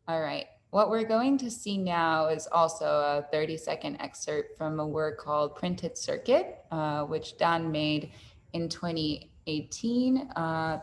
All right. What we're going to see now is also a 30-second excerpt from a work called Printed Circuit, which Dan made in 2018.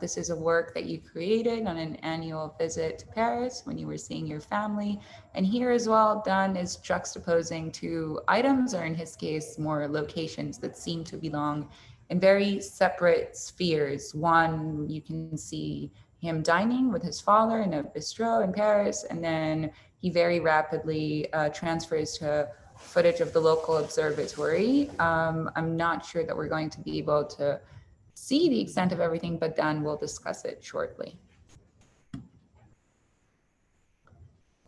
This is a work that you created on an annual visit to Paris when you were seeing your family. And here as well, Dan is juxtaposing two items, or in his case, more locations that seem to belong in very separate spheres. One, you can see him dining with his father in a bistro in Paris, and then he very rapidly transfers to footage of the local observatory. I'm not sure that we're going to be able to see the extent of everything, but Dan will discuss it shortly.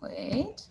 Wait.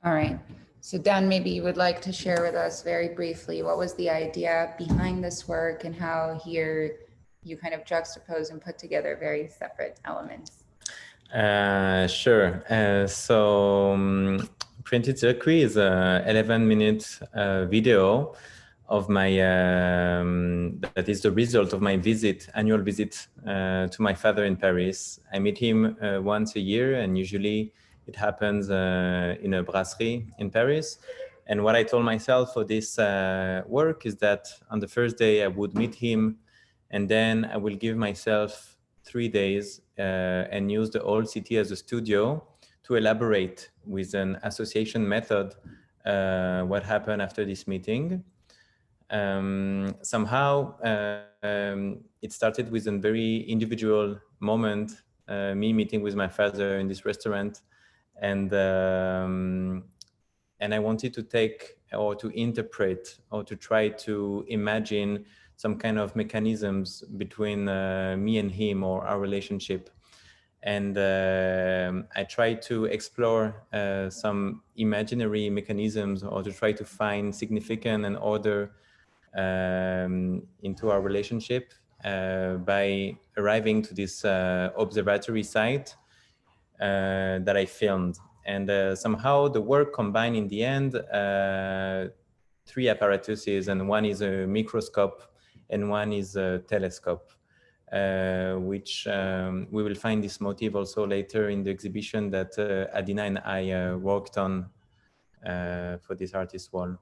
All right. So Dan, maybe you would like to share with us very briefly what was the idea behind this work and how here you kind of juxtapose and put together very separate elements. Sure. Printed Circuit is a 11-minute video of my that is the result of my annual visit to my father in Paris. I meet him once a year, and usually it happens in a brasserie in Paris. And what I told myself for this work is that on the first day I would meet him, and then I will give myself 3 days and use the old city as a studio to elaborate with an association method what happened after this meeting. Somehow it started with a very individual moment, me meeting with my father in this restaurant, and I wanted to take or to interpret or to try to imagine some kind of mechanisms between me and him or our relationship. And I tried to explore some imaginary mechanisms or to try to find significance and order into our relationship by arriving to this observatory site that I filmed. And somehow the work combined in the end 3 apparatuses, and one is a microscope and one is a telescope, which we will find this motif also later in the exhibition that Adina and I worked on for this artist wall.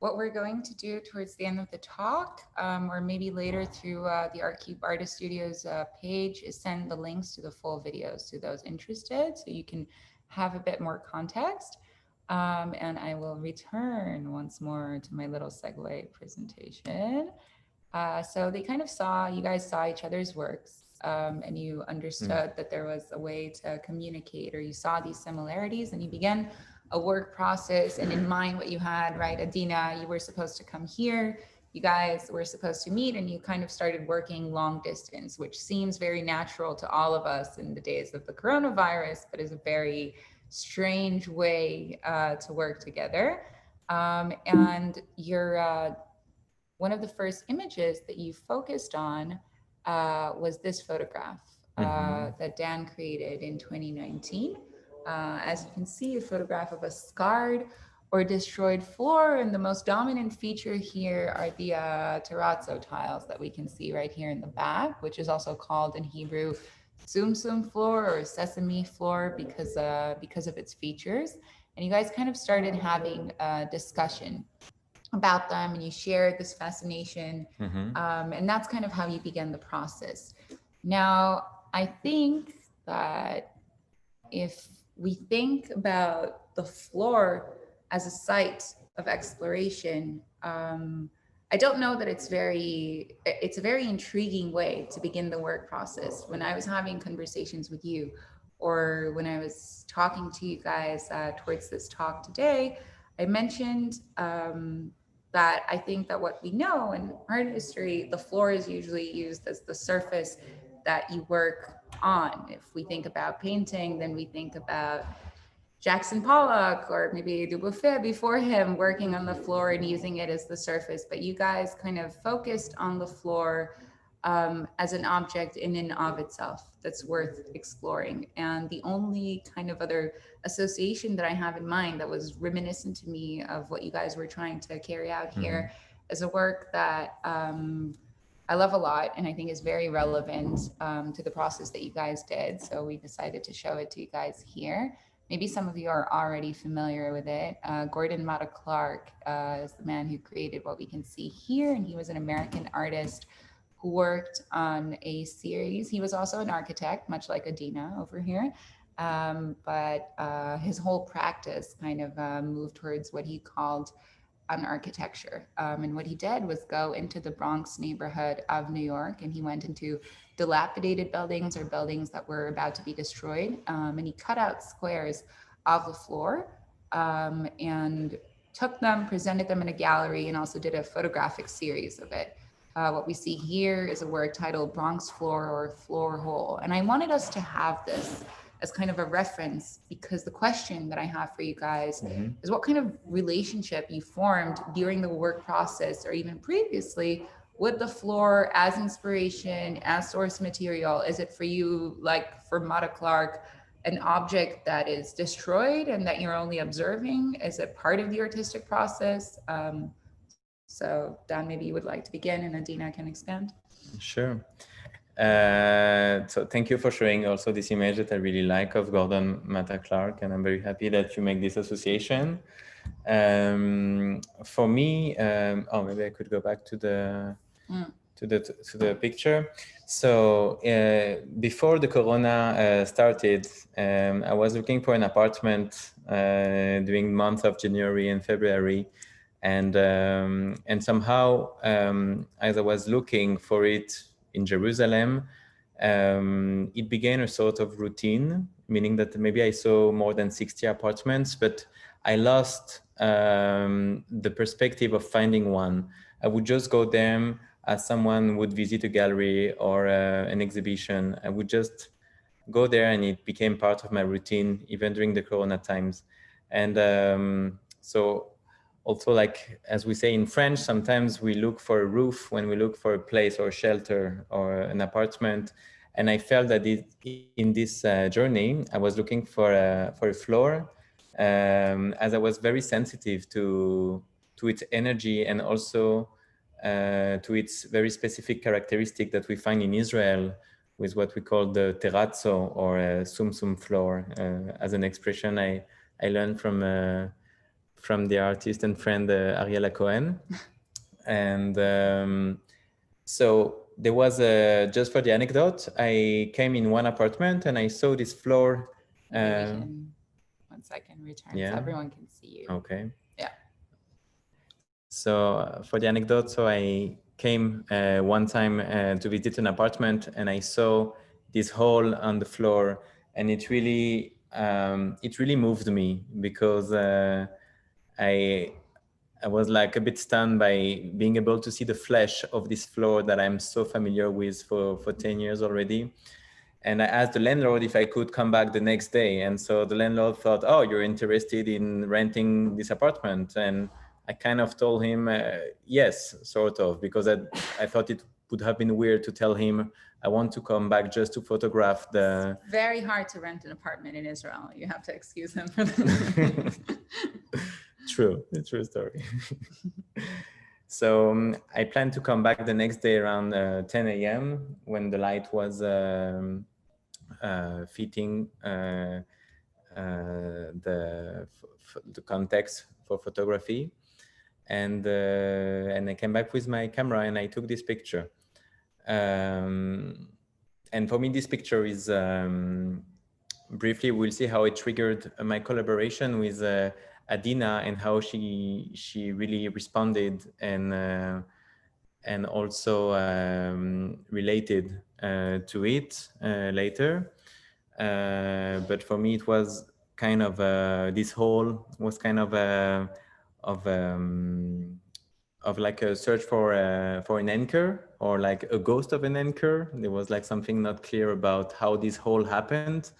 What we're going to do towards the end of the talk, or maybe later through the ArtCube Artist Studios page, is send the links to the full videos to those interested, so you can have a bit more context. And I will return once more to my little segue presentation. So they kind of you guys saw each other's works, and you understood that there was a way to communicate, or you saw these similarities and you began a work process. And in mind what you had, right, Adina, you were supposed to come here, you guys were supposed to meet, and you kind of started working long distance, which seems very natural to all of us in the days of the coronavirus, but is a very strange way to work together. And you're one of the first images that you focused on was this photograph that Dan created in 2019. As you can see, a photograph of a scarred or destroyed floor, and the most dominant feature here are the terrazzo tiles that we can see right here in the back, which is also called in Hebrew soumsoum floor or sesame floor because of its features. And you guys kind of started having a discussion about them, and you shared this fascination, and that's kind of how you began the process. Now, I think that if we think about the floor as a site of exploration, I don't know that it's a very intriguing way to begin the work process. When I was having conversations with you, or when I was talking to you guys towards this talk today, I mentioned that I think that what we know in art history, the floor is usually used as the surface that you work on. If we think about painting, then we think about Jackson Pollock or maybe Dubuffet before him working on the floor and using it as the surface. But you guys kind of focused on the floor as an object in and of itself that's worth exploring. And the only kind of other association that I have in mind that was reminiscent to me of what you guys were trying to carry out here is a work that I love a lot and I think is very relevant to the process that you guys did. So we decided to show it to you guys here. Maybe some of you are already familiar with it. Gordon Matta Clark is the man who created what we can see here, and he was an American artist who worked on a series. He was also an architect, much like Adina over here, but his whole practice kind of moved towards what he called on architecture. And what he did was go into the Bronx neighborhood of New York, and he went into dilapidated buildings or buildings that were about to be destroyed. And he cut out squares of the floor and took them, presented them in a gallery, and also did a photographic series of it. What we see here is a work titled Bronx Floor or Floor Hole. And I wanted us to have this as kind of a reference because the question that I have for you guys is what kind of relationship you formed during the work process or even previously with the floor as inspiration, as source material. Is it for you, like for Matta Clark, an object that is destroyed and that you're only observing? Is it part of the artistic process? So Dan, maybe you would like to begin and Adina can expand. Sure. So thank you for showing also this image that I really like of Gordon Matta Clark, and I'm very happy that you make this association. For me, oh, maybe I could go back to the to the picture. So before the Corona started, I was looking for an apartment during the month of January and February. And somehow, as I was looking for it in Jerusalem, it began a sort of routine, meaning that maybe I saw more than 60 apartments, but I lost the perspective of finding one. I would just go there as someone would visit a gallery or an exhibition. I would just go there, and it became part of my routine, even during the Corona times. And so also, like, as we say in French, sometimes we look for a roof when we look for a place or shelter or an apartment. And I felt that in this journey, I was looking for a floor, as I was very sensitive to its energy and also to its very specific characteristic that we find in Israel with what we call the terrazzo or a soumsoum floor, as an expression I learned from the artist and friend Ariela Cohen. And so there was just for the anecdote, I came in one apartment and I saw this floor. Maybe we can, 1 second, return so everyone can see you. Okay. Yeah. So for the anecdote, so I came one time to visit an apartment, and I saw this hole on the floor, and it really moved me because I was like a bit stunned by being able to see the flesh of this floor that I'm so familiar with for 10 years already. And I asked the landlord if I could come back the next day. And so the landlord thought, oh, you're interested in renting this apartment? And I kind of told him, yes, sort of, because I thought it would have been weird to tell him I want to come back just to photograph the... It's very hard to rent an apartment in Israel. You have to excuse him for that. True story. So I planned to come back the next day around 10 a.m. when the light was fitting the context for photography, and I came back with my camera and I took this picture. And for me, this picture is briefly, we'll see how it triggered my collaboration with Adina and how she really responded and and also related to it later. But for me, it was kind of this whole was kind of um, of like a search for an anchor, or like a ghost of an anchor. There was like something not clear about how this whole happened,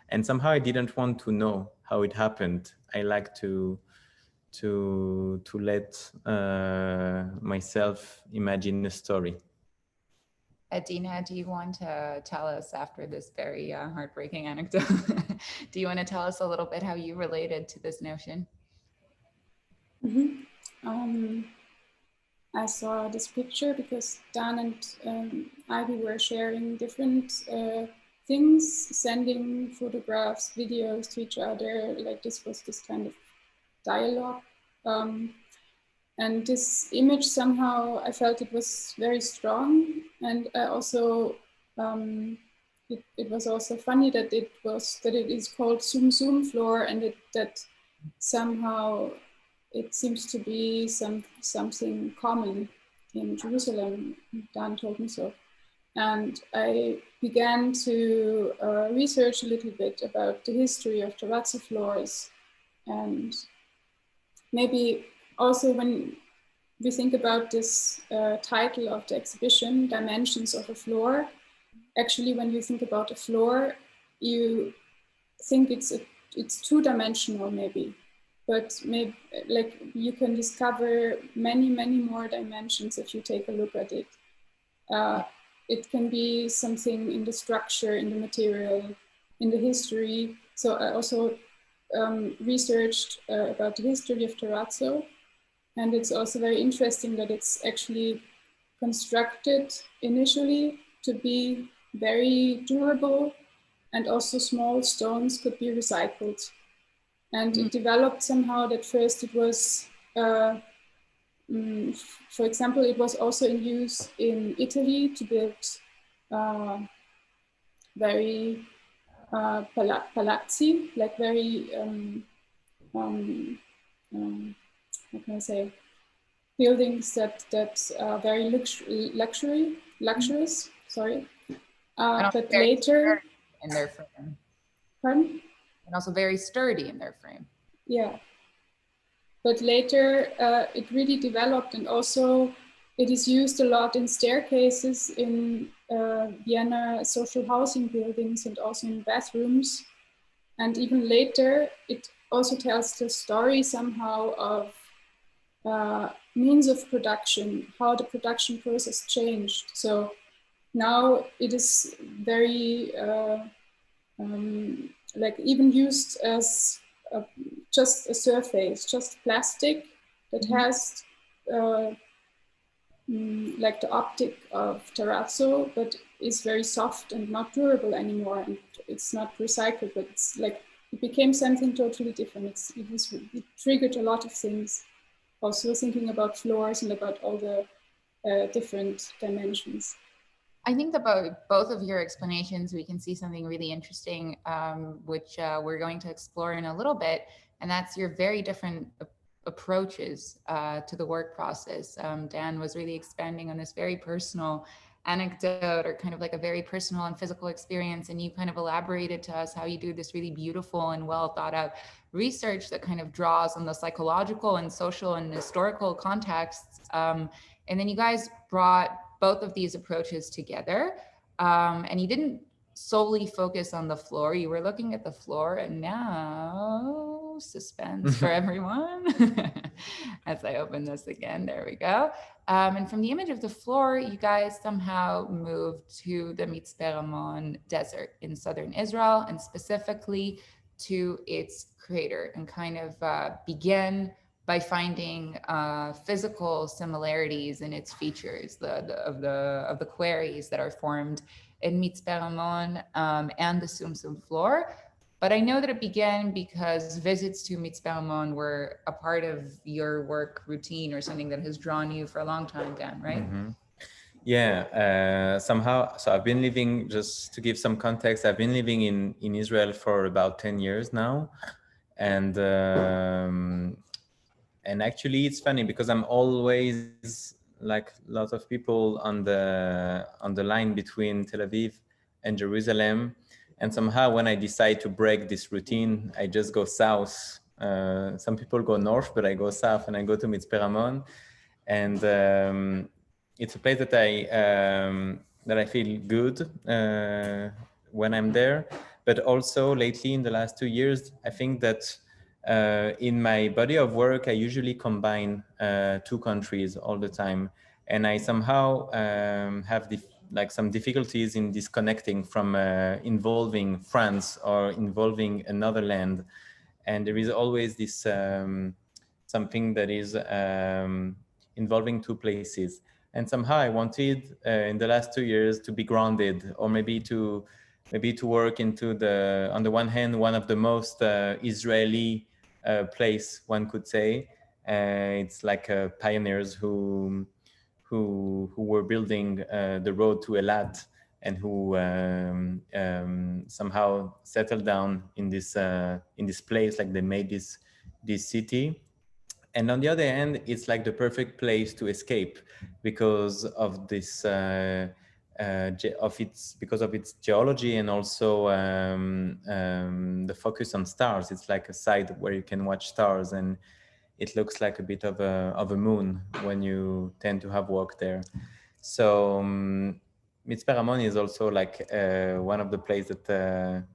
and somehow I didn't want to know how it happened. I like to let myself imagine a story. Adina, do you want to tell us after this very heartbreaking anecdote? Do you want to tell us a little bit how you related to this notion? I saw this picture because Dan and Ivy were sharing different things, sending photographs, videos to each other. Like this was this kind of dialogue. And this image somehow, I felt it was very strong. And I also, it was also funny that it is called soumsoum floor, and that somehow it seems to be something common in Jerusalem. Dan told me so. And I began to research a little bit about the history of terrazzo floors, and maybe also when we think about this title of the exhibition, Dimensions of a Floor, actually when you think about a floor, you think it's two-dimensional maybe, but maybe like you can discover many more dimensions if you take a look at it. It can be something in the structure, in the material, in the history. So I also researched about the history of terrazzo, and it's also very interesting that it's actually constructed initially to be very durable, and also small stones could be recycled. And it developed somehow that first it was, for example, it was also in use in Italy to build very palazzi, like very, how can I say, buildings that are very luxurious. Sorry, but later in their frame. Pardon? And also very sturdy in their frame. Yeah, but later it really developed, and also it is used a lot in staircases in Vienna social housing buildings, and also in bathrooms. And even later, it also tells the story somehow of means of production, how the production process changed. So now it is very like even used as just a surface, just plastic that has like the optic of terrazzo, but is very soft and not durable anymore, and it's not recycled, but it's like it became something totally different. It triggered a lot of things. Also thinking about floors and about all the different dimensions. I think about both of your explanations, we can see something really interesting, which we're going to explore in a little bit, and that's your very different approaches to the work process. Dan was really expanding on this very personal anecdote, or kind of like a very personal and physical experience, and you kind of elaborated to us how you do this really beautiful and well thought out research that kind of draws on the psychological and social and historical contexts. And then you guys brought both of these approaches together, and you didn't solely focus on the floor. You were looking at the floor, and now suspense for everyone as I open this again. There we go. And from the image of the floor, you guys somehow moved to the Mitzpe Ramon desert in southern Israel, and specifically to its crater, and kind of began by finding physical similarities in its features, of the quarries that are formed in Mitzpe Ramon and the soumsoum floor. But I know that it began because visits to Mitzpe Ramon were a part of your work routine, or something that has drawn you for a long time, Dan, right? Mm-hmm. Yeah, somehow. So I've been living, just to give some context, I've been living in Israel for about 10 years now. And actually it's funny because I'm always like lots of people on the line between Tel Aviv and Jerusalem. And somehow when I decide to break this routine, I just go south. Some people go north, but I go south and I go to Mitzpe Ramon. And it's a place that I feel good when I'm there. But also lately in the last 2 years, I think that in my body of work, I usually combine 2 countries all the time. And I somehow have like some difficulties in disconnecting from involving France or involving another land. And there is always this something that is involving 2 places. And somehow I wanted in the last 2 years to be grounded, or maybe to work into on the one hand, one of the most Israeli place, one could say. It's like pioneers who were building the road to Elat, and who somehow settled down in this place, like they made this city. And on the other hand, it's like the perfect place to escape because of this because of its geology, and also the focus on stars. It's like a site where you can watch stars, and it looks like a bit of a moon when you tend to have walked there. So Mitzpe Ramon is also like one of the places that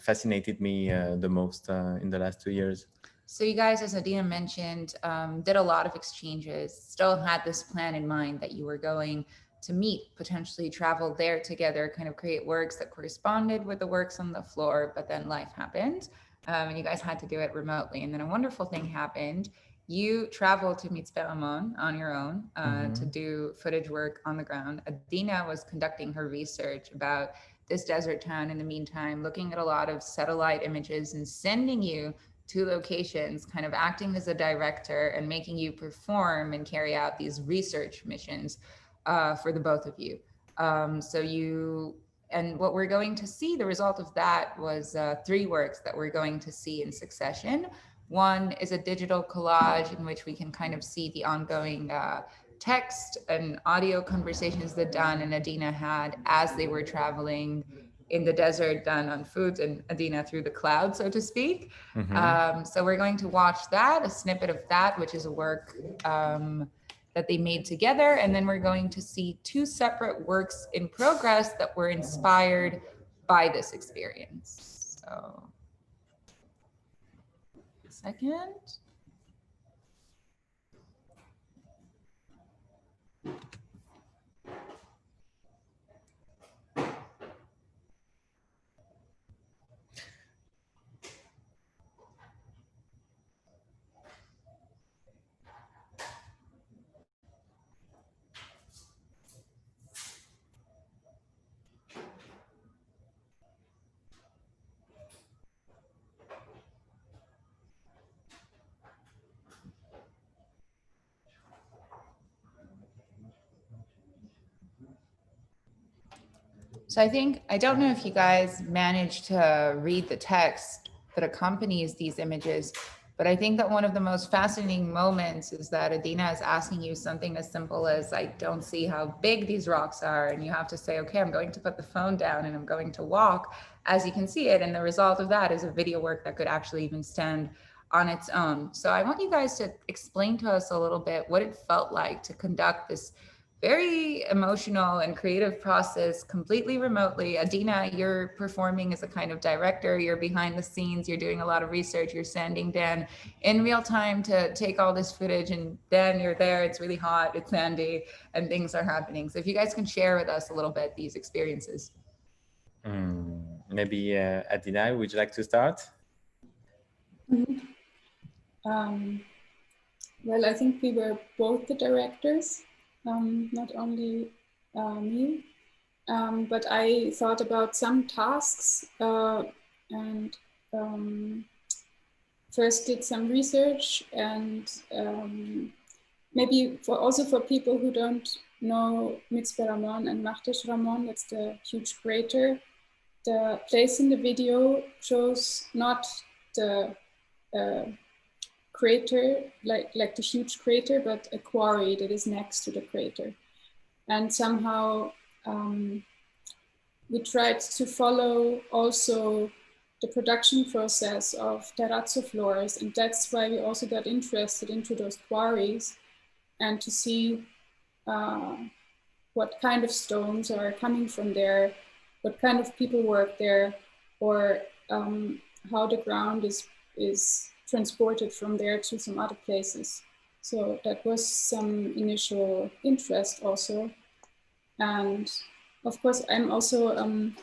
fascinated me the most in the last 2 years. So you guys, as Adina mentioned, did a lot of exchanges, still had this plan in mind that you were going to meet, potentially travel there together, kind of create works that corresponded with the works on the floor, but then life happened. And you guys had to do it remotely. And then a wonderful thing happened. You traveled to Mitzpe Ramon on your own to do footage work on the ground. Adina was conducting her research about this desert town in the meantime, looking at a lot of satellite images and sending you to locations, kind of acting as a director and making you perform and carry out these research missions for the both of you. And what we're going to see, the result of that was 3 works that we're going to see in succession. One is a digital collage in which we can kind of see the ongoing text and audio conversations that Dan and Adina had as they were traveling in the desert, Dan on foot and Adina through the cloud, so to speak. So we're going to watch that, a snippet of that, which is a work that they made together. And then we're going to see 2 separate works in progress that were inspired by this experience. So, a second. So I don't know if you guys managed to read the text that accompanies these images, but I think that one of the most fascinating moments is that Adina is asking you something as simple as, I don't see how big these rocks are. And you have to say, okay, I'm going to put the phone down and I'm going to walk as you can see it. And the result of that is a video work that could actually even stand on its own. So I want you guys to explain to us a little bit what it felt like to conduct this very emotional and creative process completely remotely. Adina, you're performing as a kind of director, you're behind the scenes, you're doing a lot of research, you're sending Dan in real time to take all this footage, and Dan, you're there, it's really hot, it's sandy, and things are happening. So if you guys can share with us a little bit these experiences. Maybe Adina, would you like to start? Well, I think we were both the directors. Not only me, but I thought about some tasks and first did some research, and maybe also for people who don't know Mitzpe Ramon and Machtesh Ramon, that's the huge crater. The place in the video shows not the crater, like the huge crater, but a quarry that is next to the crater. And somehow we tried to follow also the production process of terrazzo floors, and that's why we also got interested into those quarries and to see what kind of stones are coming from there, what kind of people work there, or how the ground is transported from there to some other places. So that was some initial interest also. And of course, I'm also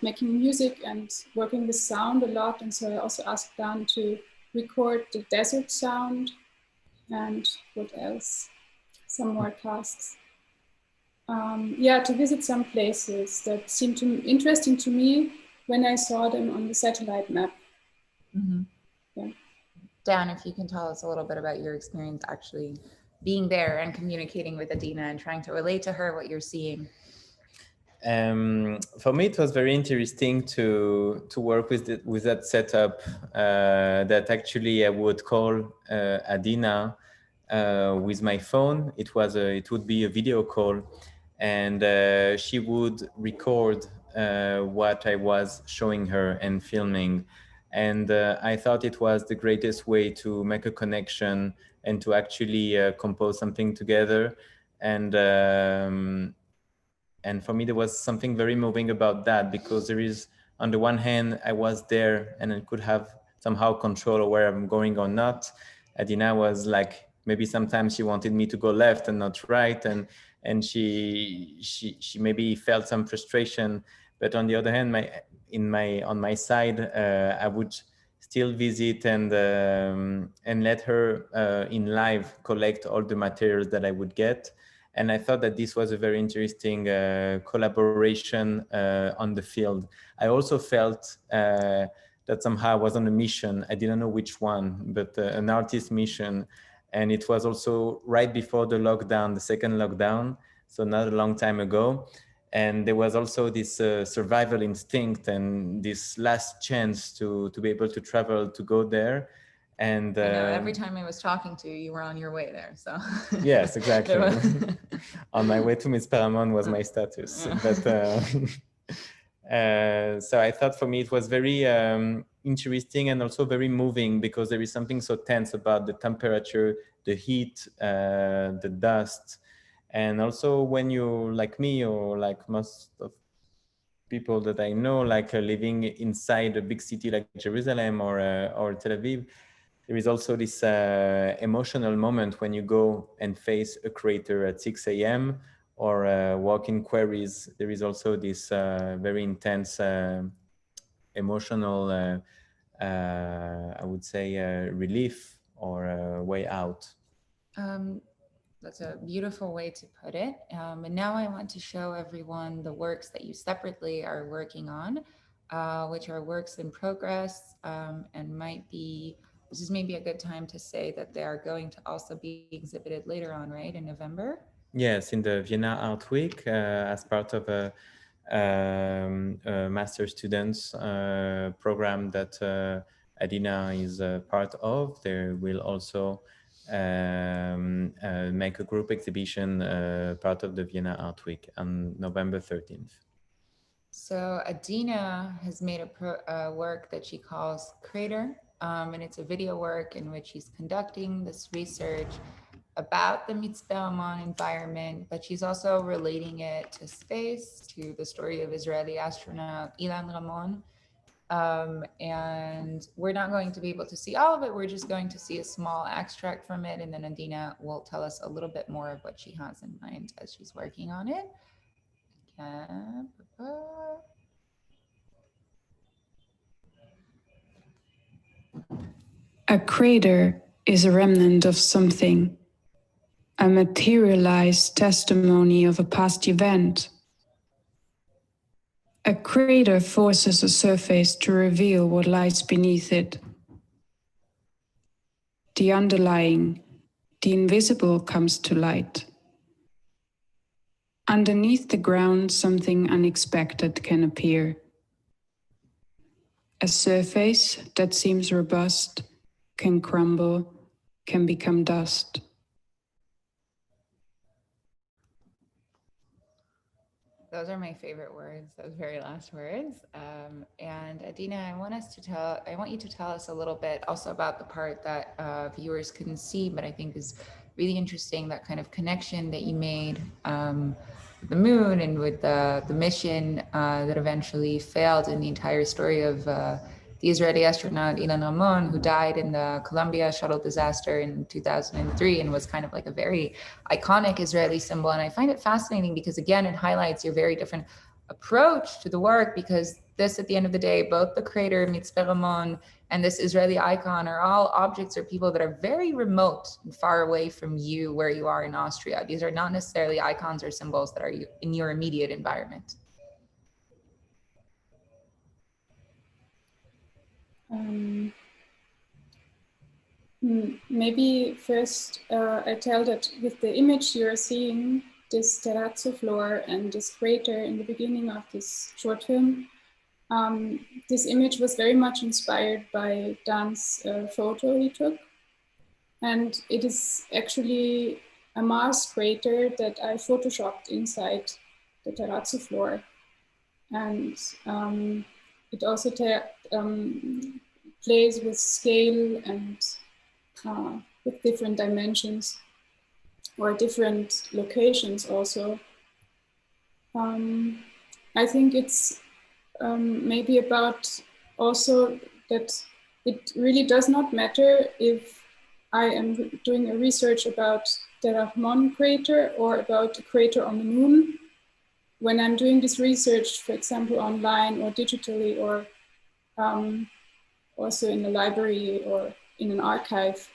making music and working with sound a lot. And so I also asked Dan to record the desert sound and what else? Some more tasks. Yeah, to visit some places that seemed interesting to me when I saw them on the satellite map. Mm-hmm. Yeah. Dan, if you can tell us a little bit about your experience actually being there and communicating with Adina and trying to relate to her what you're seeing. For me, it was very interesting to work with that setup that actually I would call Adina with my phone. It would be a video call, and she would record what I was showing her and filming. And I thought it was the greatest way to make a connection and to actually compose something together. And for me, there was something very moving about that, because there is, on the one hand, I was there and I could have somehow control of where I'm going or not. Adina was like, maybe sometimes she wanted me to go left and not right, and she maybe felt some frustration. But on the other hand, on my side, I would still visit and let her in live collect all the materials that I would get. And I thought that this was a very interesting collaboration on the field. I also felt that somehow I was on a mission. I didn't know which one, but an artist mission. And it was also right before the lockdown, the second lockdown, so not a long time ago. And there was also this survival instinct and this last chance to be able to travel, to go there. And I know every time I was talking to you, you were on your way there. So yes, exactly. On my way to Mitzpe Ramon was my status. But so I thought for me it was very interesting and also very moving, because there is something so tense about the temperature, the heat, the dust. And also when you, like me, or like most of people that I know, like living inside a big city like Jerusalem or Tel Aviv, there is also this emotional moment when you go and face a crater at 6 a.m. or walk in quarries. There is also this very intense emotional, I would say, relief or way out. That's a beautiful way to put it. And now I want to show everyone the works that you separately are working on, which are works in progress and might be, this is maybe a good time to say that they are going to also be exhibited later on, right, in November? Yes, in the Vienna Art Week as part of a master students program that Adina is part of. They will also make a group exhibition part of the Vienna Art Week on November 13th. So Adina has made a work that she calls Crater, and it's a video work in which she's conducting this research about the Mitzpe environment, but she's also relating it to space, to the story of Israeli astronaut Ramon. And we're not going to be able to see all of it. We're just going to see a small extract from it. And then Adina will tell us a little bit more of what she has in mind as she's working on it. A crater is a remnant of something, a materialized testimony of a past event. A crater forces a surface to reveal what lies beneath it. The underlying, the invisible comes to light. Underneath the ground, something unexpected can appear. A surface that seems robust can crumble can become dust. Those are my favorite words, those very last words. And Adina, I want you to tell us a little bit also about the part that viewers couldn't see, but I think is really interesting, that kind of connection that you made with the moon and with the mission that eventually failed in the entire story of the Israeli astronaut Ramon, who died in the Columbia shuttle disaster in 2003 and was kind of like a very iconic Israeli symbol. And I find it fascinating because, again, it highlights your very different approach to the work, because this, at the end of the day, both the crater, Mitzpe Ramon, and this Israeli icon are all objects or people that are very remote and far away from you where you are in Austria. These are not necessarily icons or symbols that are in your immediate environment. Maybe first I tell that with the image you're seeing, this terrazzo floor and this crater in the beginning of this short film, this image was very much inspired by Dan's photo he took. And it is actually a Mars crater that I photoshopped inside the terrazzo floor. And it also plays with scale and with different dimensions or different locations also. I think it's maybe about also that it really does not matter if I am doing a research about the Ramon crater or about a crater on the moon. When I'm doing this research, for example, online or digitally, or also in a library or in an archive,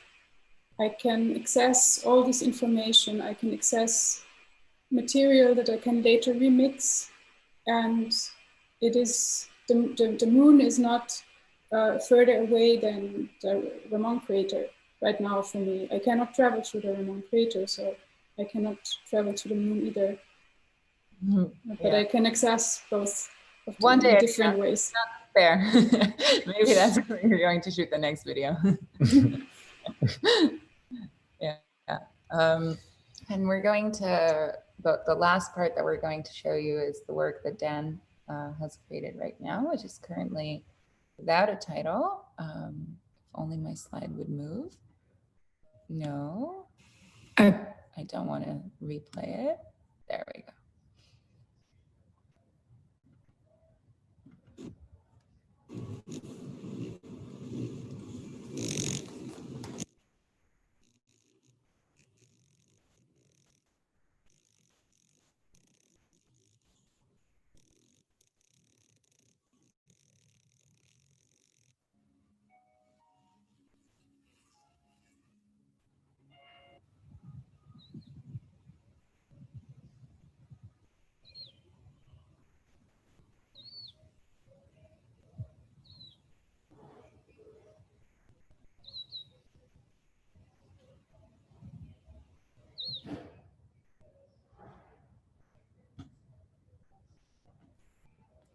I can access all this information. I can access material that I can later remix. And it is, the moon is not further away than the Ramon crater right now for me. I cannot travel to the Ramon crater, so I cannot travel to the moon either. But I can access both of them in different ways. Fair. Maybe that's where you're going to shoot the next video. And we're going to, the last part that we're going to show you is the work that Dan has created right now, which is currently without a title. If only my slide would move. No, I don't want to replay it. There we go.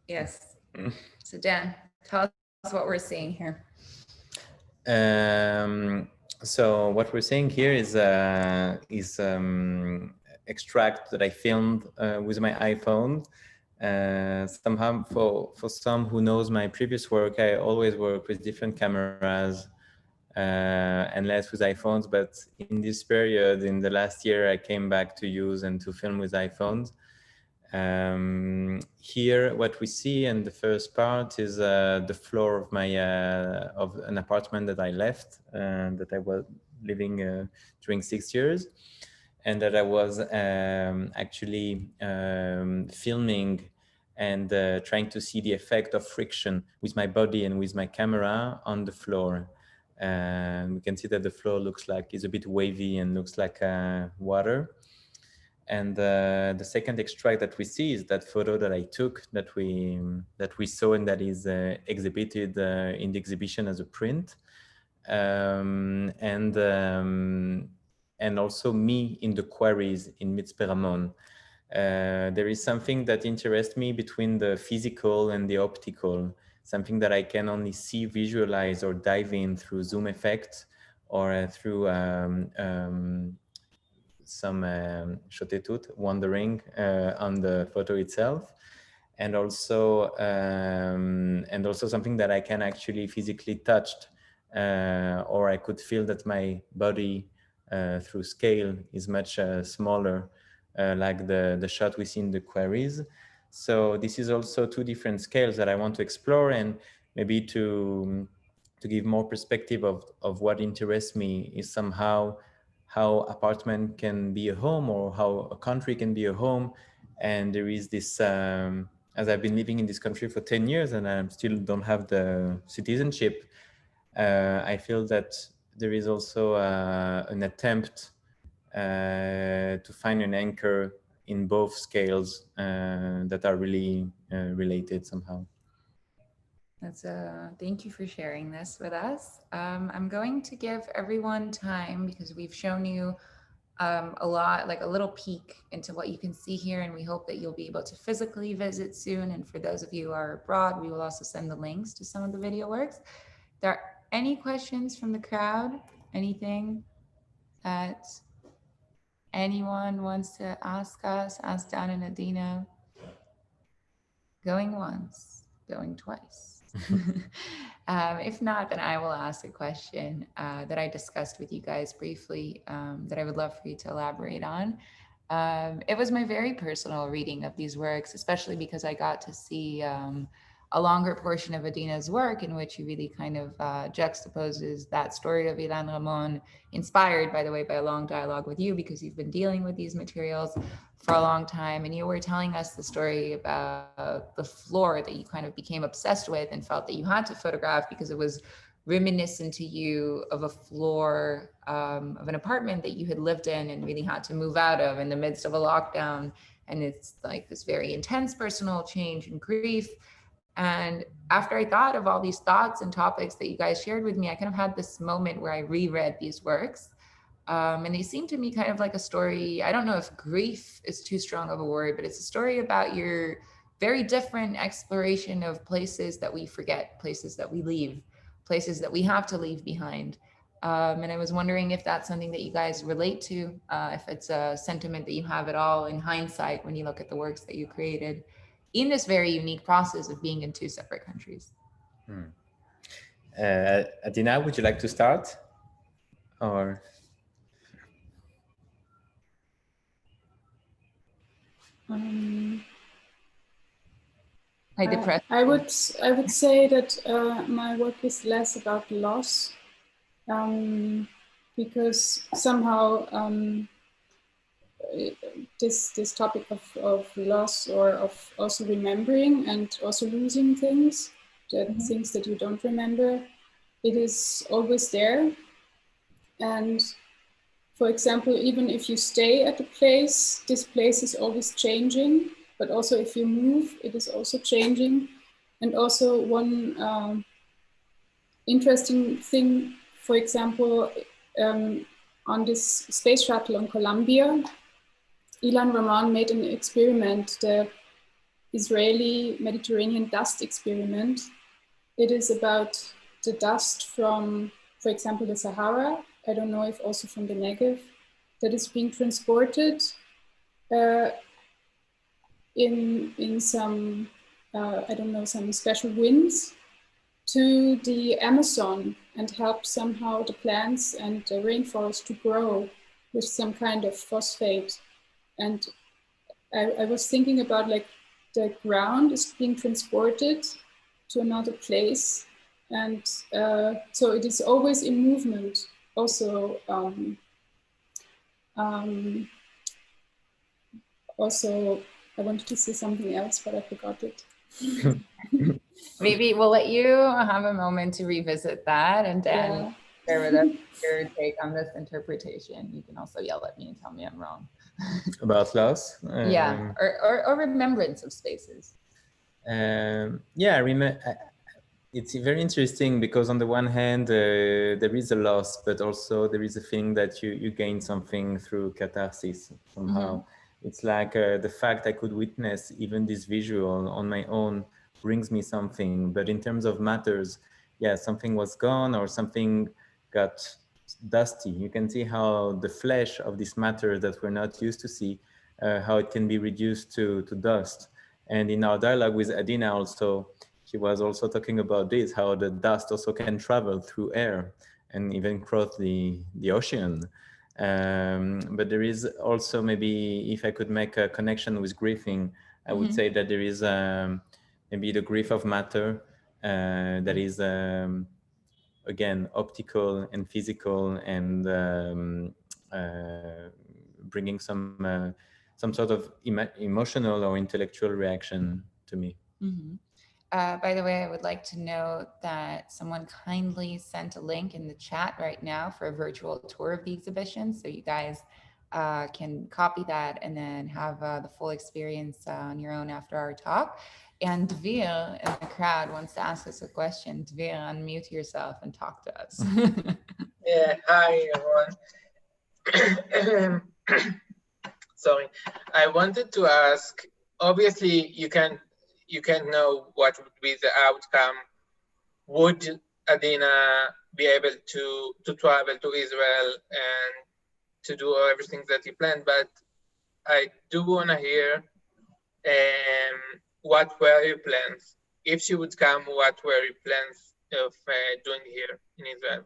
Yes. So Dan, tell us what we're seeing here. So what we're seeing here is extract that I filmed with my iPhone. Somehow, for some who knows my previous work, I always work with different cameras and less with iPhones. But in this period, in the last year, I came back to use and to film with iPhones. Here, what we see in the first part is the floor of my of an apartment that I left that I was living during 6 years, and that I was actually filming and trying to see the effect of friction with my body and with my camera on the floor. And we can see that the floor looks like it's a bit wavy and looks like water. And the second extract that we see is that photo that I took, that we saw, and that is exhibited in the exhibition as a print, and also me in the quarries in Mitzpe Ramon. There is something that interests me between the physical and the optical, something that I can only see, visualize, or dive in through zoom effect, or through some shotetut, wandering on the photo itself, and also something that I can actually physically touch, or I could feel that my body through scale is much smaller, like the shot we see in the queries. So this is also two different scales that I want to explore, and maybe to give more perspective of what interests me is somehow how apartment can be a home, or how a country can be a home. And there is this, as I've been living in this country for 10 years and I still don't have the citizenship, I feel that there is also an attempt to find an anchor in both scales that are really related somehow. Thank you for sharing this with us. I'm going to give everyone time because we've shown you a lot, like a little peek into what you can see here, and we hope that you'll be able to physically visit soon. And for those of you who are abroad, we will also send the links to some of the video works. There are any questions from the crowd? Anything that anyone wants to ask us, ask Dan and Adina? Going once, going twice. If not, then I will ask a question that I discussed with you guys briefly that I would love for you to elaborate on. It was my very personal reading of these works, especially because I got to see a longer portion of Adina's work in which he really kind of juxtaposes that story of Ilan Ramon, inspired, by the way, by a long dialogue with you, because you've been dealing with these materials for a long time. And you were telling us the story about the floor that you kind of became obsessed with and felt that you had to photograph because it was reminiscent to you of a floor of an apartment that you had lived in and really had to move out of in the midst of a lockdown. And it's like this very intense personal change and grief. And after I thought of all these thoughts and topics that you guys shared with me, I kind of had this moment where I reread these works. And they seem to me kind of like a story. I don't know if grief is too strong of a word, but it's a story about your very different exploration of places that we forget, places that we leave, places that we have to leave behind. And I was wondering if that's something that you guys relate to, if it's a sentiment that you have at all in hindsight when you look at the works that you created in this very unique process of being in two separate countries. Adina, would you like to start? Or I would say that my work is less about loss, because somehow this topic of loss, or of also remembering and also losing things, things that you don't remember, it is always there. And for example, even if you stay at a place, this place is always changing, but also if you move, it is also changing. And also one interesting thing, for example, on this space shuttle on Columbia, Ilan Ramon made an experiment, the Israeli Mediterranean dust experiment. It is about the dust from, for example, the Sahara. I don't know if also from the Negev, that is being transported in some, I don't know, some special winds to the Amazon and help somehow the plants and the rainforest to grow with some kind of phosphate. And I was thinking about, like, the ground is being transported to another place. And so it is always in movement. Also, also, I wanted to say something else, but I forgot it. Maybe we'll let you have a moment to revisit that, and then share with us your take on this interpretation. You can also yell at me and tell me I'm wrong. About loss? Yeah, or remembrance of spaces. Yeah, it's very interesting because on the one hand, there is a loss, but also there is a feeling that you gain something through catharsis somehow. It's like the fact I could witness even this visual on my own brings me something. But in terms of matters, yeah, something was gone or something got dusty. You can see how the flesh of this matter that we're not used to see, how it can be reduced to dust. And in our dialogue with Adina also, she was also talking about this, how the dust also can travel through air and even cross the ocean. But there is also, maybe if I could make a connection with grieving, I would say that there is maybe the grief of matter that is again optical and physical, and bringing some sort of emotional or intellectual reaction to me. By the way, I would like to note that someone kindly sent a link in the chat right now for a virtual tour of the exhibition. So you guys can copy that and then have the full experience on your own after our talk. And Dvir in the crowd wants to ask us a question. Dvir, unmute yourself and talk to us. Yeah, hi everyone. Sorry, I wanted to ask, obviously you can't know what would be the outcome. Would Adina be able to travel to Israel and to do everything that you planned? But I do want to hear what were your plans? If she would come, what were your plans of doing here in Israel?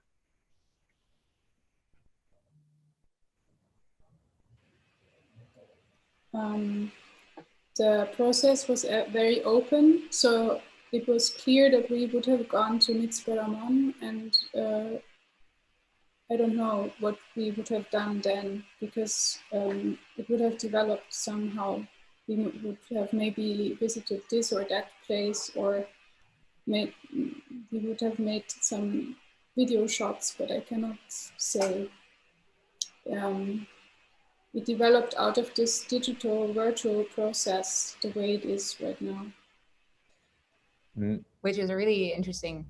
The process was very open, so it was clear that we would have gone to Mitzpe Ramon, and I don't know what we would have done then, because it would have developed somehow. We would have maybe visited this or that place, or we would have made some video shots, but I cannot say. It developed out of this digital virtual process the way it is right now. Which is a really interesting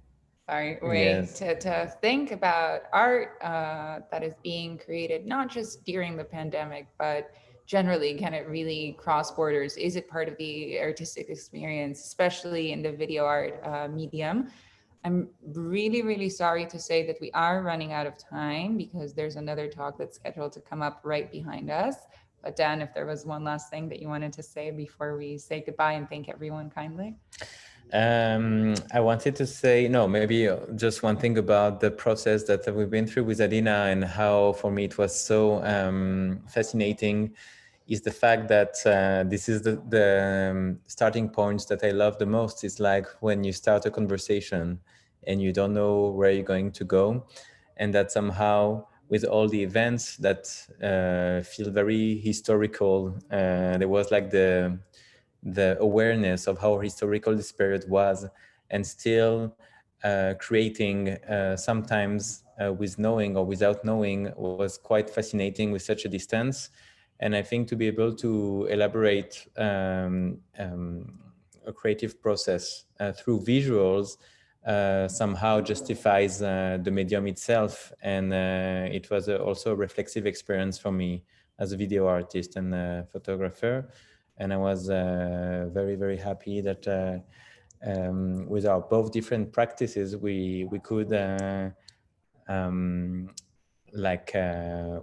way to think about art that is being created, not just during the pandemic, but generally. Can it really cross borders? Is it part of the artistic experience, especially in the video art medium? I'm really, really sorry to say that we are running out of time, because there's another talk that's scheduled to come up right behind us. But Dan, if there was one last thing that you wanted to say before we say goodbye and thank everyone kindly. I wanted to say, no, maybe just one thing about the process that we've been through with Adina, and how for me it was so fascinating, is the fact that this is the starting points that I love the most. It's like when you start a conversation and you don't know where you're going to go, and that somehow with all the events that feel very historical, there was like the awareness of how historical this period was, and still creating sometimes with knowing or without knowing, was quite fascinating with such a distance. And I think to be able to elaborate a creative process through visuals somehow justifies the medium itself. And it was also a reflexive experience for me as a video artist and a photographer. And I was very, very happy that with our both different practices, we could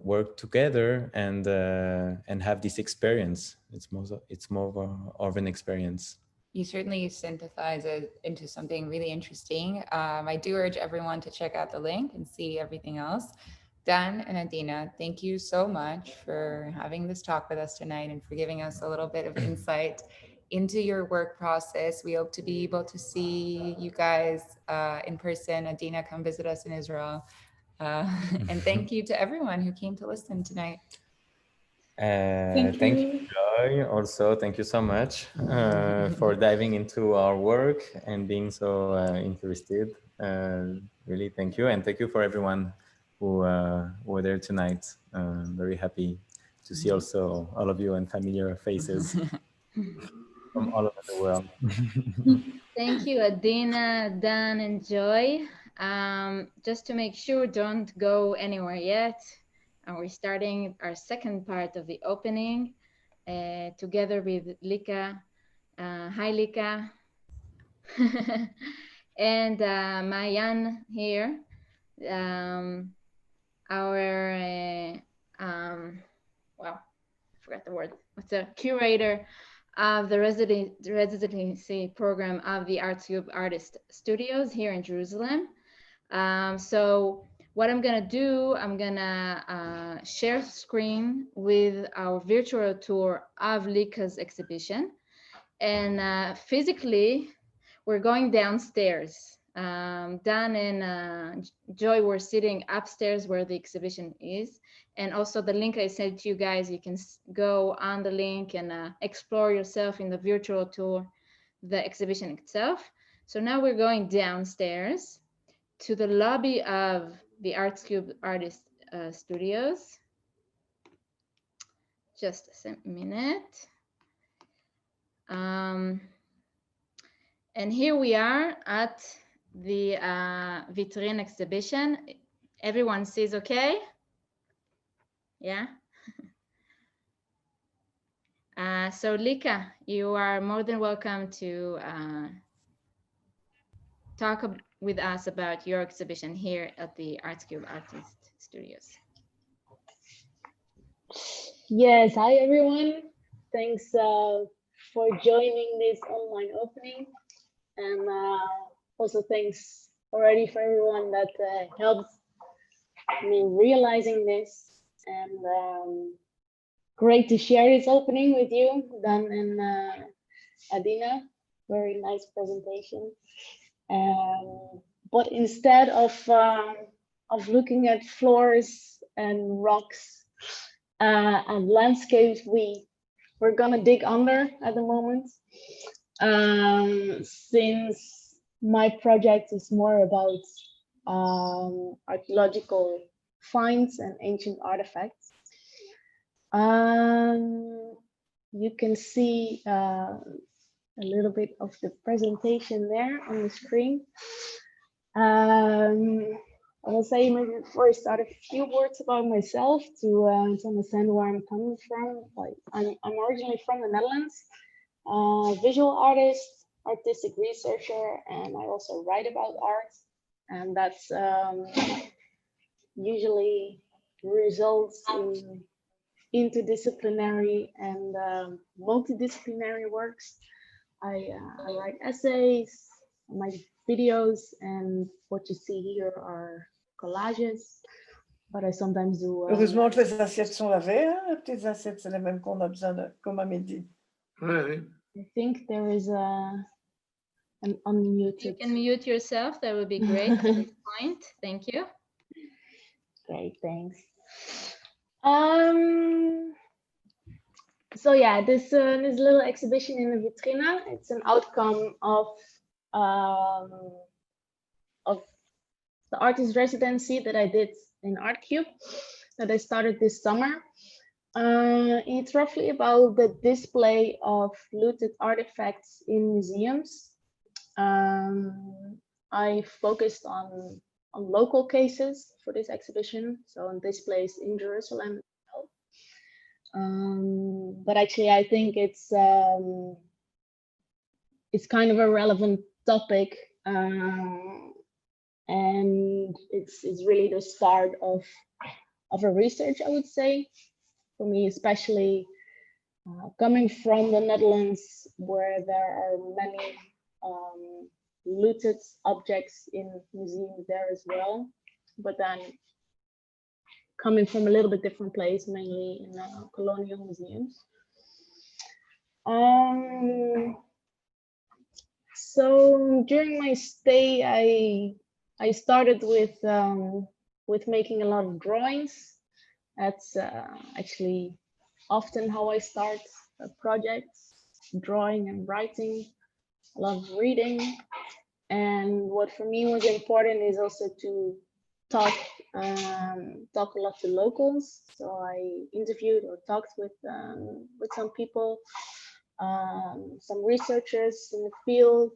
work together and have this experience. It's more of an experience. You certainly synthesize it into something really interesting. I do urge everyone to check out the link and see everything else. Dan and Adina, thank you so much for having this talk with us tonight and for giving us a little bit of insight into your work process. We hope to be able to see you guys in person. Adina, come visit us in Israel. And thank you to everyone who came to listen tonight. Thank you, Joy. Also, thank you so much for diving into our work and being so interested. Really, thank you. And thank you for everyone who were there tonight. Very happy to see also all of you and familiar faces from all over the world. Thank you, Adina, Dan, and Joy. Just to make sure, don't go anywhere yet. We're starting our second part of the opening together with Lieke. Hi, Lieke. And Mayan here. our well, I forgot the word. What's a curator of the residency program of the Artscube Artist Studios here in Jerusalem. So what I'm gonna do, I'm gonna share screen with our virtual tour of Lieke's exhibition. And physically, we're going downstairs. Dan and Joy were sitting upstairs where the exhibition is. And also the link I sent to you guys, you can go on the link and explore yourself in the virtual tour, the exhibition itself. So now we're going downstairs to the lobby of the Artscube Artist Studios. Just a minute. And here we are at the Vitrine exhibition. Everyone sees okay? Yeah? So Lieke, you are more than welcome to talk with us about your exhibition here at the Artscube Artist Studios. Yes, hi everyone. Thanks for joining this online opening. And also thanks already for everyone that helped me realizing this. And great to share this opening with you, Dan and Adina. Very nice presentation. But instead of looking at floors and rocks and landscapes, we're gonna dig under at the moment. Since my project is more about archaeological finds and ancient artifacts. You can see a little bit of the presentation there on the screen. I will say maybe before I start a few words about myself to understand where I'm coming from. Like I'm originally from the Netherlands. Visual artist, artistic researcher, and I also write about art, and that's usually results in interdisciplinary and multidisciplinary works. I write essays, my videos, and what you see here are collages, but I sometimes do... Heureusement que les assiettes sont lavées, hein? Les petites assiettes, c'est les mêmes qu'on a besoin de, comme à midi. Oui. I think there is an unmuted. You can mute yourself. That would be great at this point. Thank you. Great, thanks. So yeah, this little exhibition in the Vitrine, it's an outcome of the artist residency that I did in Artcube that I started this summer. It's roughly about the display of looted artifacts in museums. I focused on local cases for this exhibition, so on displays in Jerusalem. But actually, I think it's kind of a relevant topic, and it's really the start of a research, I would say. For me, especially coming from the Netherlands, where there are many looted objects in museums there as well, but then coming from a little bit different place, mainly in colonial museums. So during my stay, I started with making a lot of drawings. That's actually often how I start projects, drawing and writing, a lot of reading. And what for me was important is also to talk a lot to locals. So I interviewed or talked with some people, some researchers in the field,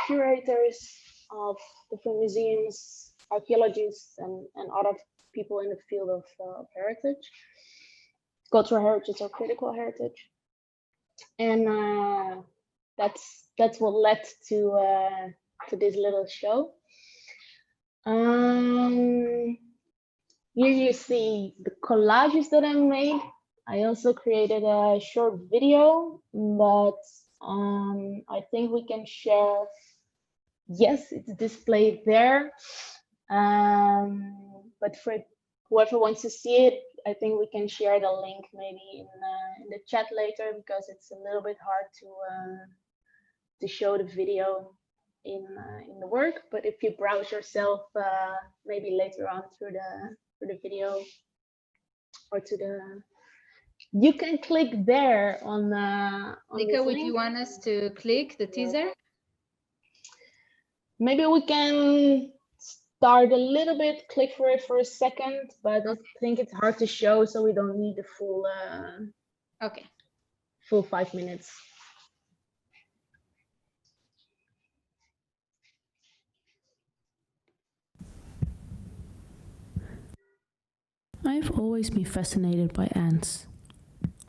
curators of different museums, archaeologists, and other people in the field of heritage, cultural heritage or critical heritage. And that's what led to this little show. here you see the collages that I made. I also created a short video, but I think we can share. Yes, it's displayed there. But for whoever wants to see it, I think we can share the link maybe in the chat later, because it's a little bit hard to show the video in the work. But if you browse yourself maybe later on through the video or to the, you can click there on Lieke, would you want us to click the teaser? Maybe we can start a little bit, click for it for a second, but I think it's hard to show, so we don't need the full okay, full 5 minutes. I've always been fascinated by ants,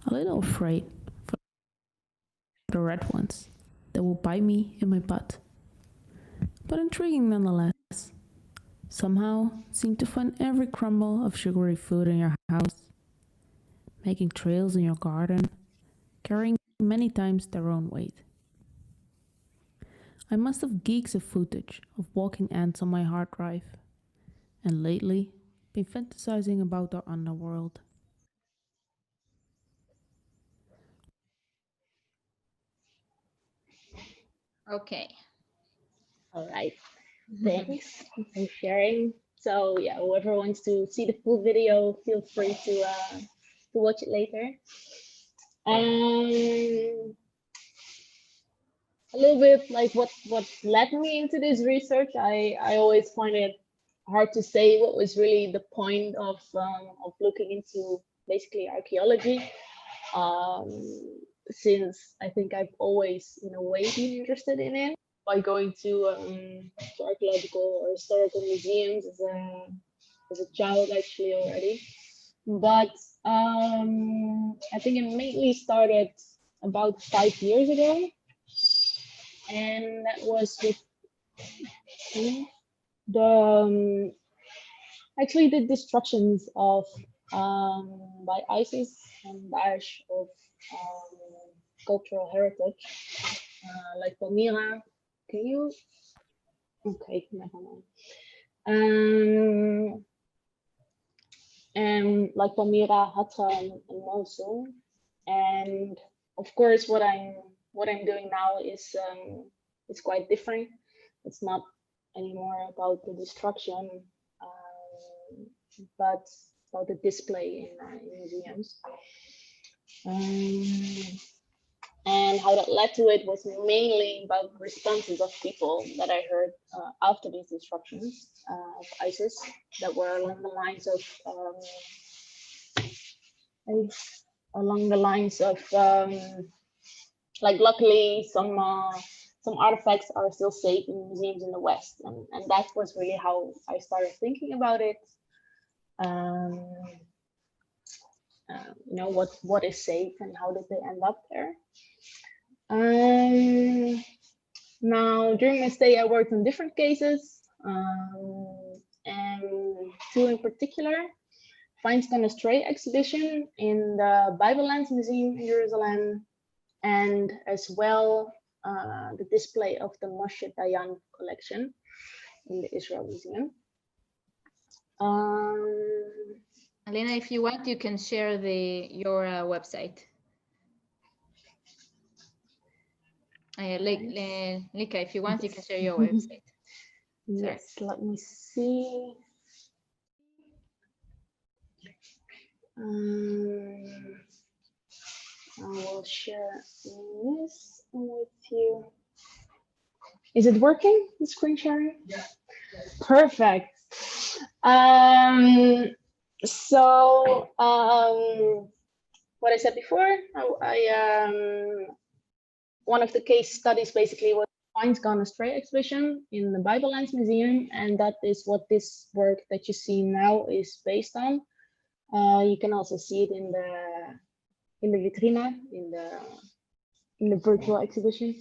a little afraid for the red ones that will bite me in my butt, but intriguing nonetheless. Somehow seem to find every crumble of sugary food in your house, making trails in your garden, carrying many times their own weight. I must have gigs of footage of walking ants on my hard drive, and lately been fantasizing about our underworld. okay. All right, thanks for sharing. So yeah, whoever wants to see the full video, feel free to watch it later. And a little bit like what led me into this research, I always find it hard to say what was really the point of looking into basically archaeology, since I think I've always in a way been interested in it by going to archaeological or historical museums as a child actually already. But I think it mainly started about 5 years ago, and that was with the actually the destructions of by ISIS and Daesh of cultural heritage, like Palmyra. Can you? Okay, never mind. And like Palmyra, Hatra, and Mosul. And of course, what I'm doing now is quite different. It's not anymore about the destruction, but about the display in museums. And how that led to it was mainly about responses of people that I heard after these disruptions of ISIS that were along the lines of like luckily some artifacts are still safe in museums in the West, and that was really how I started thinking about it. You know, what is safe and how did they end up there? Now during my stay I worked on different cases, and two in particular: Finds Gone Astray exhibition in the Bible Lands Museum in Jerusalem, and as well the display of the Moshe Dayan collection in the Israel Museum. Alina, if you want, you can share your website. Lieke, if you want, you can share your website. Yes, let me see. I will share this with you. Is it working, the screen sharing? Yeah. Perfect. So what I said before, one of the case studies basically was Finds Gone Astray exhibition in the Bible Lands Museum, and that is what this work that you see now is based on. You can also see it in the Vitrine, in the virtual exhibition.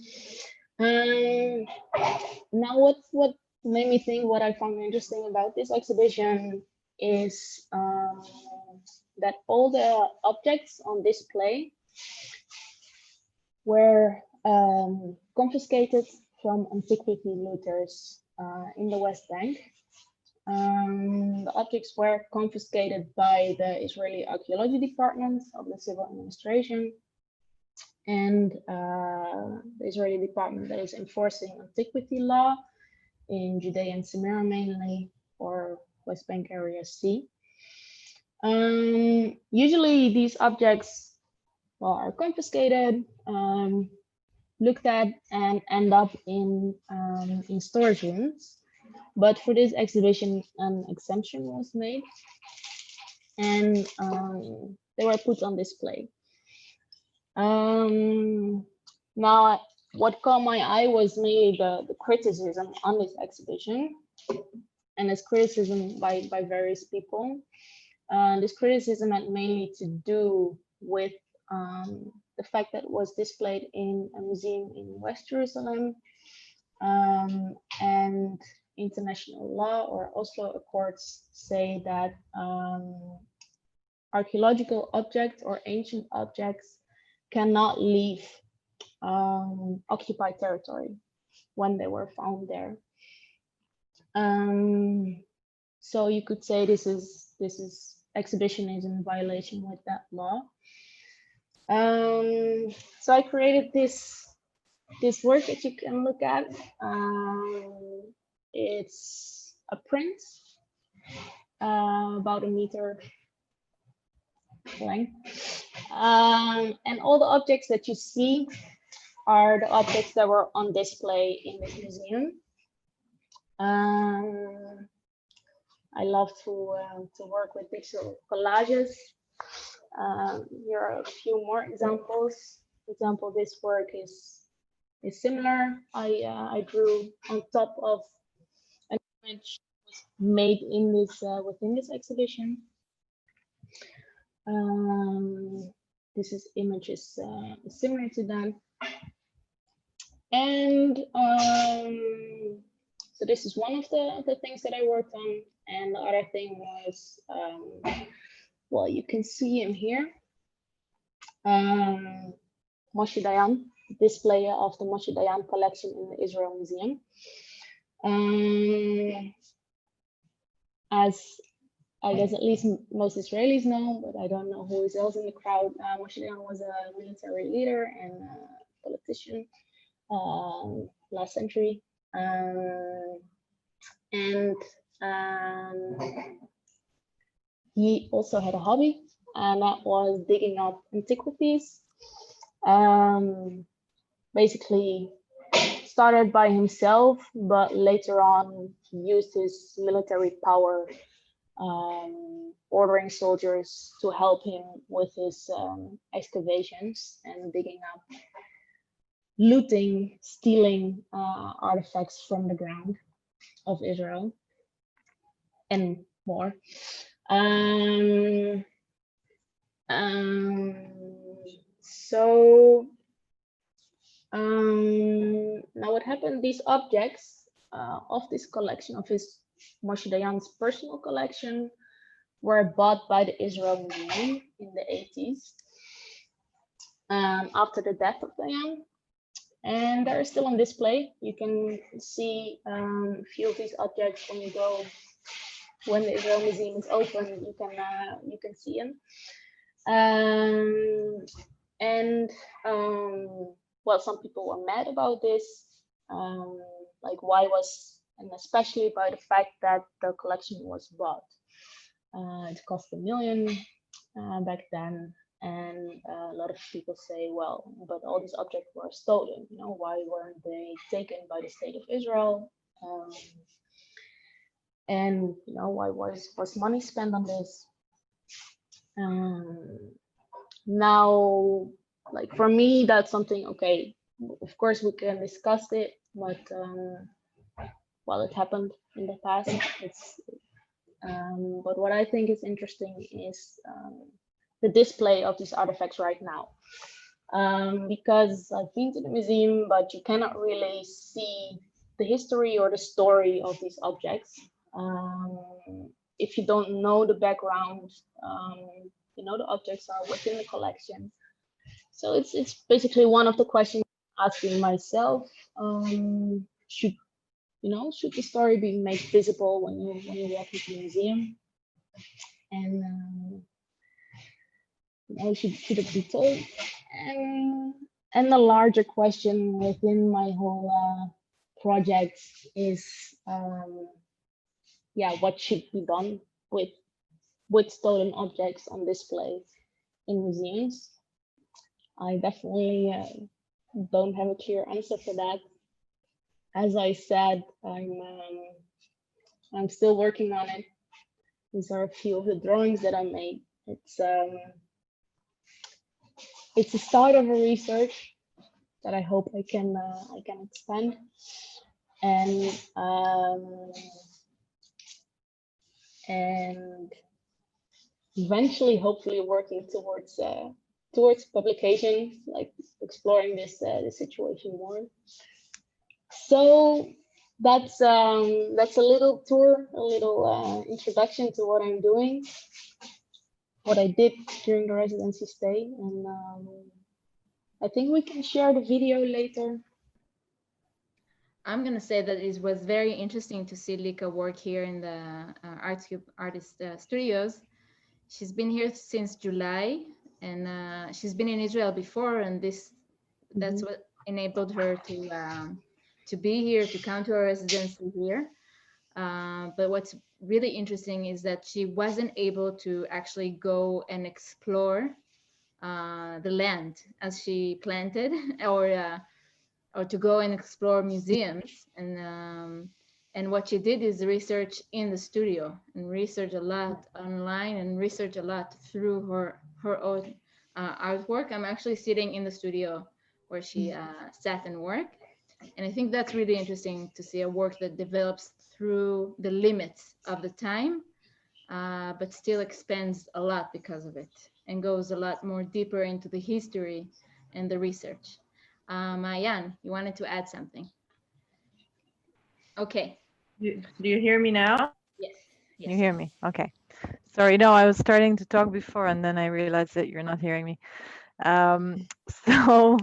Now what made me think, what I found interesting about this exhibition is that all the objects on display were confiscated from antiquity looters in the West Bank. The objects were confiscated by the Israeli Archaeology Department of the Civil Administration and the Israeli department that is enforcing antiquity law in Judea and Samaria mainly, or West Bank area C. Usually these objects are confiscated, looked at, and end up in storage rooms. But for this exhibition, an exemption was made, and they were put on display. Now, what caught my eye was mainly the criticism on this exhibition, and it's criticism by various people. This criticism had mainly to do with the fact that it was displayed in a museum in West Jerusalem, and international law or Oslo Accords say that archaeological objects or ancient objects cannot leave occupied territory when they were found there. So you could say this exhibition is in violation with that law. So I created this work that you can look at. It's a print about 1 meter length, and all the objects that you see are the objects that were on display in the museum. I love to work with digital collages. Here are a few more examples. For example, this work is similar. I drew on top of an image made in this within this exhibition. This image is similar to that. And so this is one of the things that I worked on. And the other thing was, well, you can see in here, Moshe Dayan, display of the Moshe Dayan collection in the Israel Museum. As I guess at least most Israelis know, but I don't know who is else in the crowd. Moshe Dayan was a military leader and politician last century. And he also had a hobby, and that was digging up antiquities. Basically started by himself, but later on he used his military power, ordering soldiers to help him with his excavations and digging up, looting, stealing artifacts from the ground of Israel and more. Now what happened, these objects of this collection, of his Moshe Dayan's personal collection, were bought by the Israel Museum in the 80s after the death of Dayan. And they're still on display. You can see a few of these objects when you go, when the Israel Museum is open, you can see them. Well, some people were mad about this, like why was, and especially by the fact that the collection was bought. It cost $1 million back then. And a lot of people say, well, but all these objects were stolen. You know, why weren't they taken by the state of Israel? And you know, why was money spent on this? Now, like for me, that's something. Okay, of course we can discuss it, but well, it happened in the past. But what I think is interesting is the display of these artifacts right now, because I've been to the museum, but you cannot really see the history or the story of these objects. if you don't know the background, you know, the objects are within the collection. So it's basically one of the questions I'm asking myself. Should the story be made visible when you walk into the museum? And should it be told? And the larger question within my whole project is, what should be done with stolen objects on display in museums? I definitely don't have a clear answer for that. As I said, I'm still working on it. These are a few of the drawings that I made. It's the start of a research that I hope I can expand, and eventually, hopefully, working towards publication, like exploring this situation more. So that's a little tour, a little introduction to what I'm doing, what I did during the residency stay, and I think we can share the video later. I'm going to say that it was very interesting to see Lieke work here in the Artcube Artist Studios. She's been here since July, and she's been in Israel before, and that's what enabled her to be here, to come to our residency here. But what's really interesting is that she wasn't able to actually go and explore the land as she planted, or to go and explore museums. And what she did is research in the studio, and research a lot online, and research a lot through her own artwork. I'm actually sitting in the studio where she sat and worked. And I think that's really interesting to see a work that develops through the limits of the time, but still expands a lot because of it, and goes a lot more deeper into the history and the research. Jan, you wanted to add something? Okay. Do you hear me now? Yes. You hear me? Okay. Sorry, no, I was starting to talk before, and then I realized that you're not hearing me. So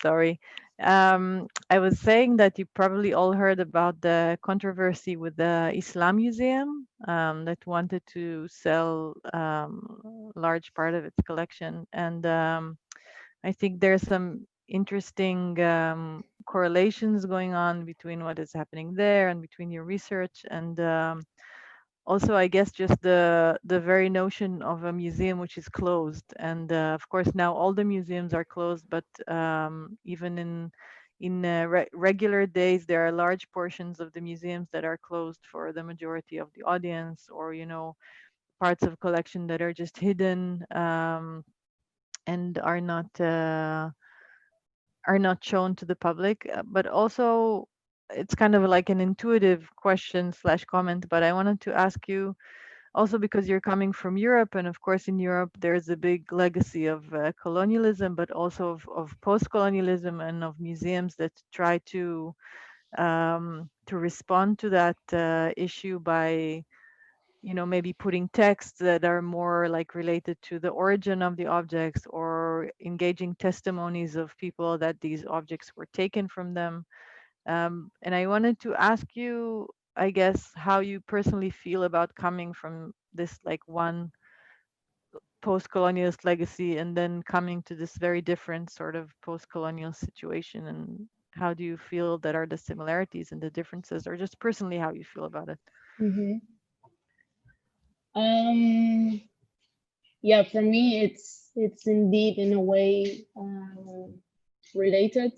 sorry. I was saying that you probably all heard about the controversy with the Islam Museum that wanted to sell a large part of its collection. And I think there's some interesting correlations going on between what is happening there and between your research, and also, I guess, just the very notion of a museum which is closed. And of course, now all the museums are closed, but even in regular days, there are large portions of the museums that are closed for the majority of the audience, or parts of collection that are just hidden and are not shown to the public. But also, it's kind of like an intuitive question / comment, but I wanted to ask you also, because you're coming from Europe, and of course in Europe there's a big legacy of colonialism, but also of post-colonialism, and of museums that try to respond to that issue by maybe putting texts that are more like related to the origin of the objects, or engaging testimonies of people that these objects were taken from them. And I wanted to ask you, I guess, how you personally feel about coming from this like one post-colonialist legacy and then coming to this very different sort of post-colonial situation, and how do you feel that are the similarities and the differences, or just personally how you feel about it? Yeah, for me, it's indeed in a way related.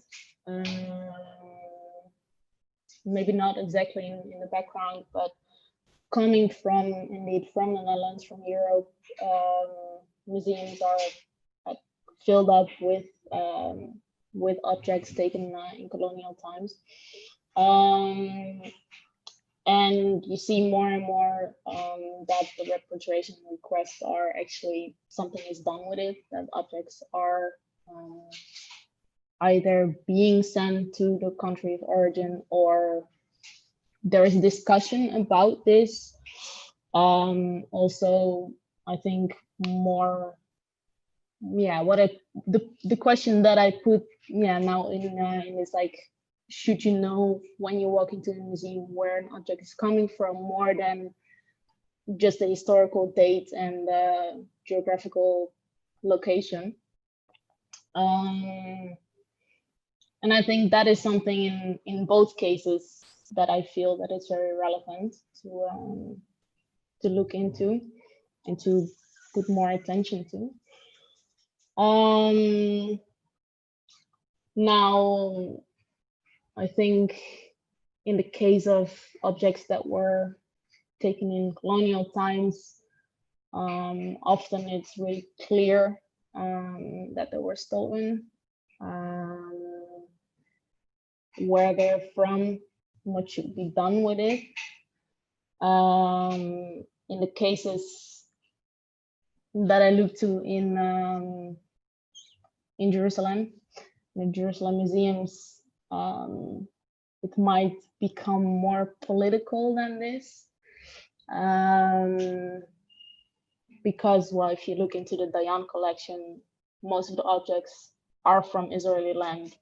Maybe not exactly in the background, but coming from the Netherlands, from Europe, museums are filled up with objects taken in colonial times. And you see more and more that the repatriation requests are actually, something is done with it, that objects are either being sent to the country of origin, or there is discussion about this. Also, I think more, the question that I put now in is like, should you know when you walk into a museum where an object is coming from, more than just the historical date and the geographical location. And I think that is something in both cases that I feel that it's very relevant to look into and to put more attention to. Now, I think in the case of objects that were taken in colonial times, often it's really clear that they were stolen, where they're from, what should be done with it. In the cases that I looked to in Jerusalem, the Jerusalem museums, it might become more political than this. Because, well, if you look into the Dayan collection, most of the objects are from Israeli land.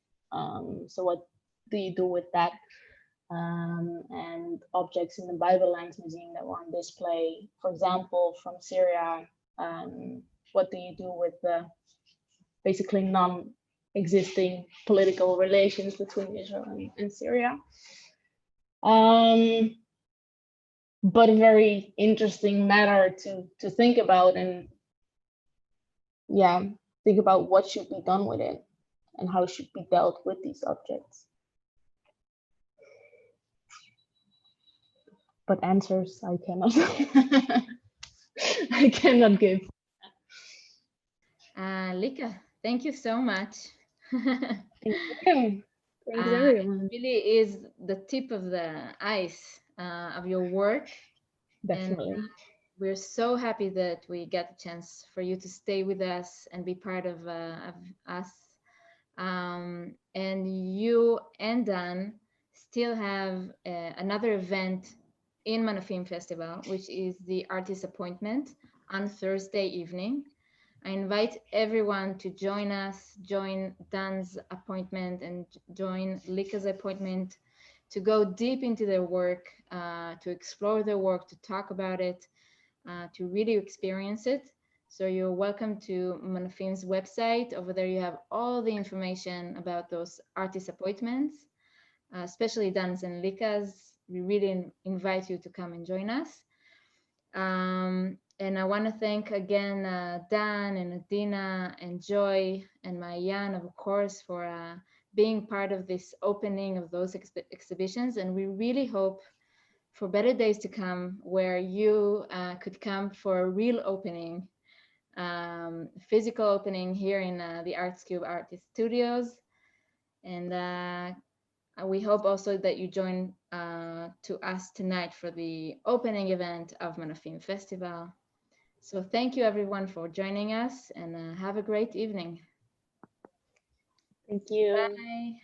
So what do you do with that? And objects in the Bible Lands Museum that were on display, for example, from Syria, what do you do with the basically non-existing political relations between Israel and Syria? But a very interesting matter to think about, and think about what should be done with it and how it should be dealt with these objects. But answers I cannot I cannot give. Lieke, thank you so much. Thank you. Thanks everyone. It really is the tip of the ice of your work. Definitely. And we're so happy that we get the chance for you to stay with us and be part of us. And you and Dan still have another event in Manafim Festival, which is the Artist Appointment on Thursday evening. I invite everyone to join us, join Dan's appointment and join Lieke's appointment, to go deep into their work, to explore their work, to talk about it, to really experience it. So you're welcome to Manafim's website. Over there you have all the information about those artist appointments, especially Dan's and Lieke's. We really invite you to come and join us. And I want to thank again Dan and Adina and Joy and Mayan, of course, for being part of this opening of those exhibitions. And we really hope for better days to come, where you could come for a real opening, physical opening here in the Arts Cube Artist Studios. And we hope also that you join to us tonight for the opening event of Manafim Festival. So thank you everyone for joining us, and have a great evening. Thank you. Bye.